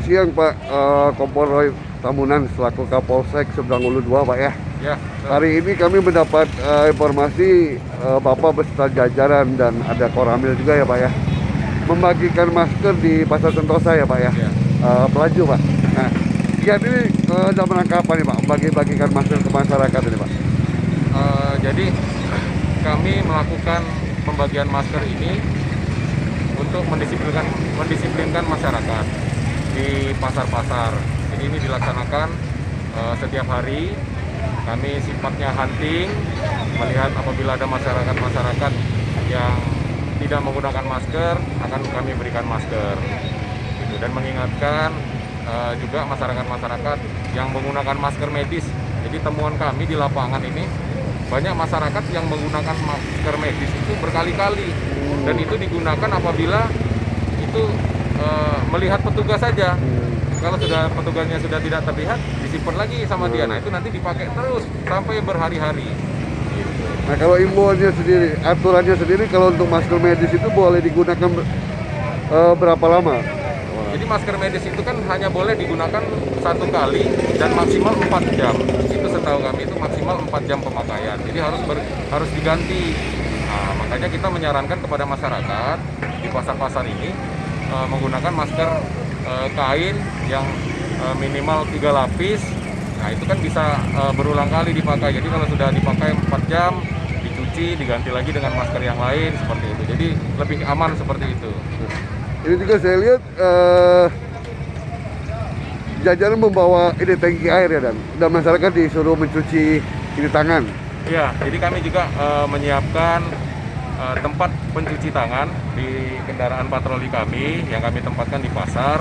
Siang Pak, Kompol Roy Tamunan selaku Kapolsek Seberang Ulu 2 Pak ya. Ya, Hari ini kami mendapat informasi Bapak beserta jajaran dan ada Koramil juga ya Pak ya, membagikan masker di Pasar Sentosa ya Pak ya, ya. Pelaju Pak. Nah, kiat ini dalam rangka apa nih Pak, bagikan masker ke masyarakat ini Pak? Jadi kami melakukan pembagian masker ini untuk mendisiplinkan masyarakat di pasar-pasar. Jadi ini dilaksanakan setiap hari. Kami sifatnya hunting, melihat apabila ada masyarakat yang tidak menggunakan masker, akan kami berikan masker. Gitu. Dan mengingatkan juga masyarakat yang menggunakan masker medis. Jadi temuan kami di lapangan ini, banyak masyarakat yang menggunakan masker medis itu berkali-kali. Dan itu digunakan apabila itu melihat petugas saja. Kalau petugasnya sudah tidak terlihat, disimpan lagi sama dia. Nah itu nanti dipakai terus sampai berhari-hari. Gitu. Nah kalau imbauannya sendiri, aturannya sendiri kalau untuk masker medis itu boleh digunakan berapa lama? Jadi masker medis itu kan hanya boleh digunakan satu kali dan maksimal 4 jam. Itu setahu kami itu maksimal 4 jam pemakaian. Jadi harus diganti. Nah, makanya kita menyarankan kepada masyarakat di pasar-pasar ini menggunakan masker kain yang minimal 3 lapis. Nah itu kan bisa berulang kali dipakai. Jadi kalau sudah dipakai 4 jam, dicuci, diganti lagi dengan masker yang lain seperti itu. Jadi lebih aman seperti itu. Ini juga saya lihat jajaran membawa ini tangki air ya dan masyarakat disuruh mencuci ini tangan. Ya, jadi kami juga menyiapkan tempat pencuci tangan di kendaraan patroli kami yang kami tempatkan di pasar.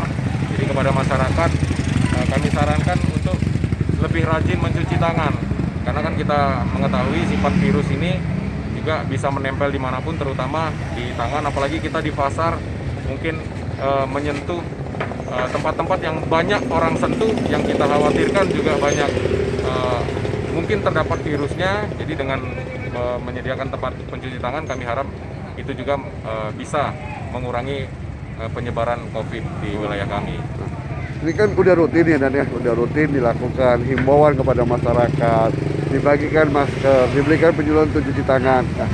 Jadi kepada masyarakat kami sarankan untuk lebih rajin mencuci tangan, karena kan kita mengetahui sifat virus ini juga bisa menempel dimanapun, terutama di tangan. Apalagi kita di pasar mungkin menyentuh tempat-tempat yang banyak orang sentuh, yang kita khawatirkan juga banyak mungkin terdapat virusnya. Jadi dengan menyediakan tempat pencuci tangan, kami harap itu juga bisa mengurangi penyebaran COVID di wilayah kami. Ini kan udah rutin ya dan ya, udah rutin dilakukan himbauan kepada masyarakat, dibagikan masker, diberikan penyuluhan untuk cuci tangan. Nah,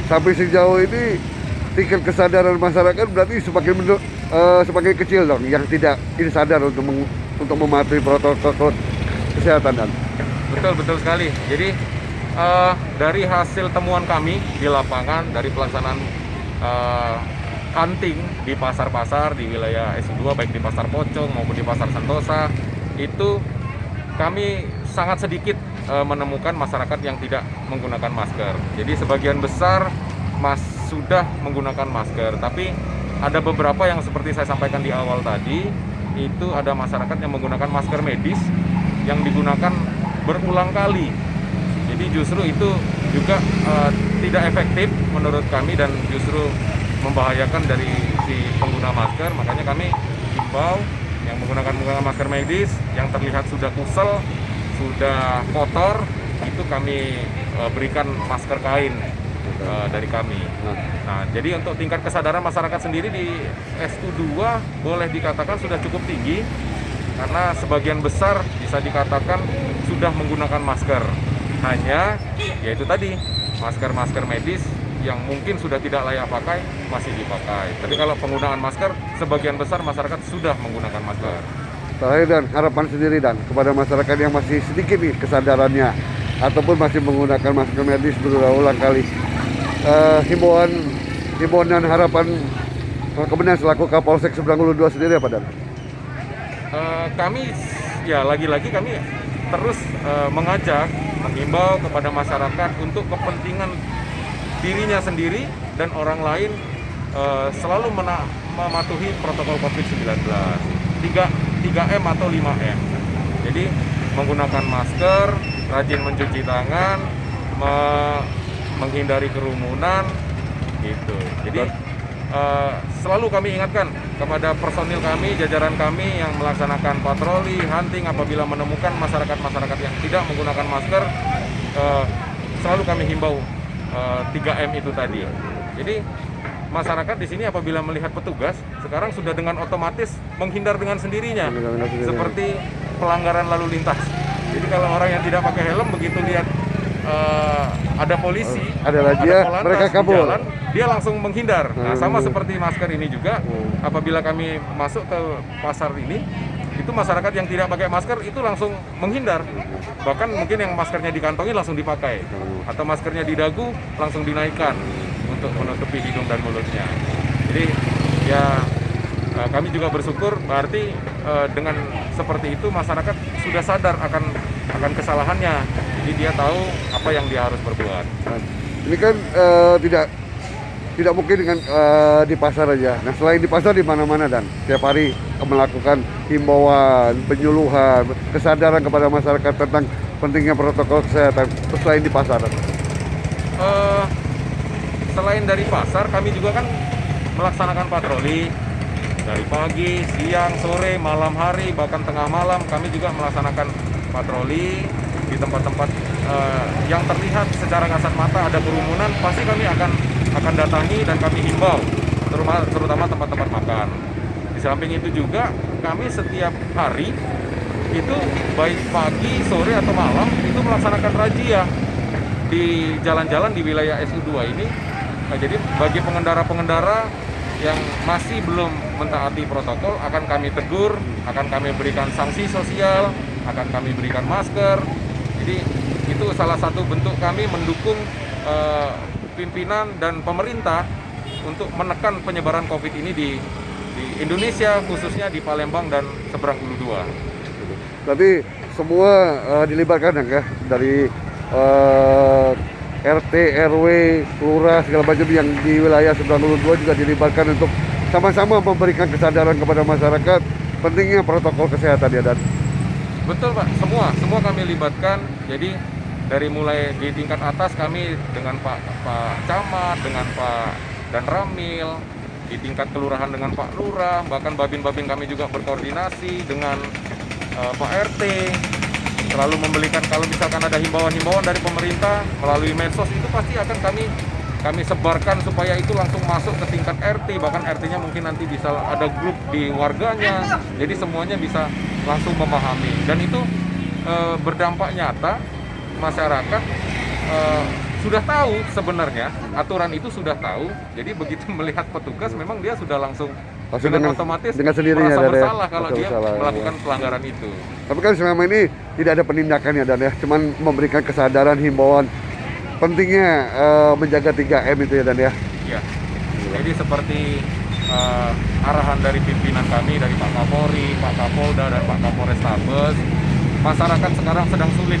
sampai sejauh ini tingkat kesadaran masyarakat berarti semakin kecil dong, yang tidak ini sadar untuk mematuhi protokol kesehatan dan. Betul sekali. Jadi dari hasil temuan kami di lapangan, dari pelaksanaan hunting di pasar-pasar di wilayah SU2, baik di Pasar Pocong maupun di Pasar Sentosa, itu kami sangat sedikit menemukan masyarakat yang tidak menggunakan masker. Jadi sebagian besar sudah menggunakan masker, tapi ada beberapa yang seperti saya sampaikan di awal tadi, itu ada masyarakat yang menggunakan masker medis yang digunakan berulang kali. Jadi justru itu juga tidak efektif menurut kami dan justru membahayakan dari si pengguna masker. Makanya kami himbau yang menggunakan masker medis yang terlihat sudah kusel, sudah kotor, itu kami berikan masker kain dari kami. Nah, jadi untuk tingkat kesadaran masyarakat sendiri di SU2 boleh dikatakan sudah cukup tinggi, karena sebagian besar bisa dikatakan sudah menggunakan masker. Hanya yaitu tadi masker medis yang mungkin sudah tidak layak pakai masih dipakai. Tapi kalau penggunaan masker, sebagian besar masyarakat sudah menggunakan masker. Terakhir dan harapan sendiri dan kepada masyarakat yang masih sedikit nih kesadarannya ataupun masih menggunakan masker medis berulang kali, himbauan dan harapan kemudian selaku Kapolsek Seberang Ulu 2 sendiri apa dan? Kami ya lagi-lagi kami terus menghimbau kepada masyarakat untuk kepentingan dirinya sendiri dan orang lain selalu mematuhi protokol COVID-19 3M atau 5M. Jadi menggunakan masker, rajin mencuci tangan, menghindari kerumunan gitu. Jadi selalu kami ingatkan kepada personil kami, jajaran kami yang melaksanakan patroli, hunting, apabila menemukan masyarakat yang tidak menggunakan masker, selalu kami himbau 3M itu tadi. Jadi masyarakat di sini apabila melihat petugas sekarang sudah dengan otomatis menghindar dengan sendirinya, seperti pelanggaran lalu lintas. Jadi kalau orang yang tidak pakai helm begitu lihat ada polisi, ada razia, mereka kabur. jalan, dia langsung menghindar. Nah, sama seperti masker ini juga, apabila kami masuk ke pasar ini, itu masyarakat yang tidak pakai masker itu langsung menghindar. Bahkan mungkin yang maskernya dikantongi langsung dipakai, atau maskernya di dagu langsung dinaikkan untuk menutupi hidung dan mulutnya. Jadi ya kami juga bersyukur berarti dengan seperti itu masyarakat sudah sadar akan kesalahannya. Jadi dia tahu apa yang dia harus berbuat. Ini kan tidak mungkin dengan di pasar aja. Nah, selain di pasar di mana-mana dan tiap hari melakukan himbauan, penyuluhan, kesadaran kepada masyarakat tentang pentingnya protokol kesehatan. Selain di pasar. Selain dari pasar, kami juga kan melaksanakan patroli dari pagi, siang, sore, malam hari, bahkan tengah malam. Kami juga melaksanakan patroli di tempat-tempat yang terlihat secara kasat mata ada kerumunan, pasti kami akan datangi dan kami himbau, terutama tempat-tempat makan. Di samping itu juga kami setiap hari itu baik pagi, sore atau malam itu melaksanakan razia di jalan-jalan di wilayah SU2 ini. Nah, jadi bagi pengendara-pengendara yang masih belum mentaati protokol akan kami tegur, akan kami berikan sanksi sosial, akan kami berikan masker. Jadi itu salah satu bentuk kami mendukung pimpinan dan pemerintah untuk menekan penyebaran COVID ini di Indonesia, khususnya di Palembang dan seberang Hulu 2. Berarti semua dilibatkan ya, dari RT, RW, lurah, segala macam yang di wilayah seberang Hulu 2 juga dilibatkan untuk sama-sama memberikan kesadaran kepada masyarakat pentingnya protokol kesehatan ya, Dan. Betul Pak, semua kami libatkan. Jadi dari mulai di tingkat atas kami dengan Pak Camat, dengan Pak Dan Ramil, di tingkat kelurahan dengan Pak Lurah, bahkan babin-babin kami juga berkoordinasi dengan Pak RT, selalu memberikan kalau misalkan ada himbauan-himbauan dari pemerintah melalui medsos itu pasti akan kami sebarkan supaya itu langsung masuk ke tingkat RT, bahkan RT-nya mungkin nanti bisa ada grup di warganya, jadi semuanya bisa langsung memahami dan itu berdampak nyata. Masyarakat sudah tahu sebenarnya, aturan itu sudah tahu, jadi begitu melihat petugas memang dia sudah langsung dengan otomatis dengan sendirinya merasa bersalah ya, kalau dia melakukan pelanggaran itu. Tapi kan selama ini tidak ada penindakan ya, Dan ya, cuman memberikan kesadaran, himbauan pentingnya menjaga 3M itu ya, Dan ya. Iya. Jadi seperti arahan dari pimpinan kami, dari Pak Kapolri, Pak Kapolda, dan Pak Kapolrestabes, masyarakat sekarang sedang sulit.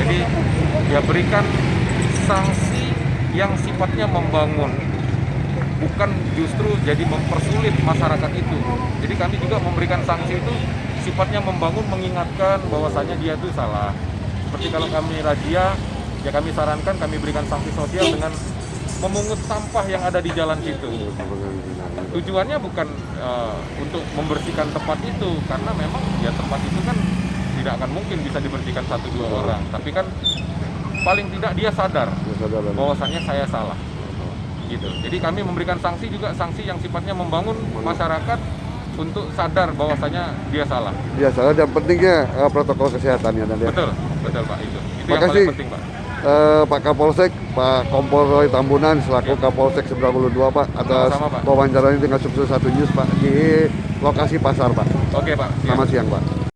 Jadi ya berikan sanksi yang sifatnya membangun, bukan justru jadi mempersulit masyarakat itu. Jadi kami juga memberikan sanksi itu sifatnya membangun, mengingatkan bahwasanya dia itu salah. Seperti kalau kami razia, ya kami sarankan kami berikan sanksi sosial dengan memungut sampah yang ada di jalan situ. Tujuannya bukan untuk membersihkan tempat itu, karena memang ya tempat itu kan tidak akan mungkin bisa dibersihkan 1-2 orang. Tapi kan paling tidak dia sadar bahwasannya saya salah. Gitu. Jadi kami memberikan sanksi juga, sanksi yang sifatnya membangun masyarakat untuk sadar bahwasanya dia salah. Dia salah dan pentingnya protokol kesehatannya, Dan ya. Betul Pak, itu yang paling penting Pak. Pak Kapolsek, Pak Kompol Roy Tambunan selaku Kapolsek Seberang Hulu 2 Pak, atas wawancaranya dengan Sub 1 News Pak di lokasi pasar Pak. Oke Pak. Selamat siang Pak.